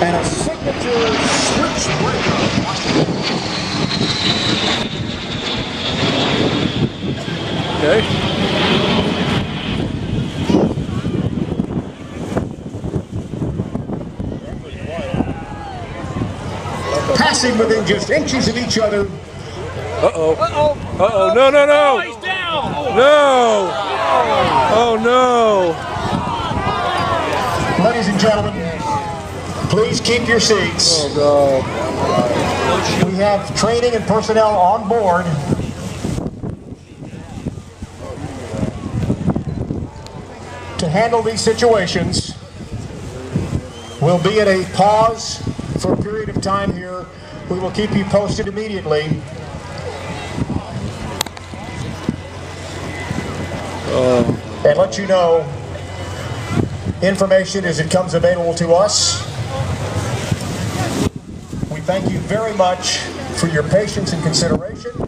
And a signature switch breaker. Okay. Passing within just inches of each other. Uh-oh. Uh-oh. Uh-oh. No, no, no. Oh, he's down. No. Oh, no. Ladies and gentlemen, please keep your seats. Oh, God. We have training and personnel on board. To handle these situations. We'll be at a pause for a period of time here. We will keep you posted immediately. And let you know information as it comes available to us. We thank you very much for your patience and consideration.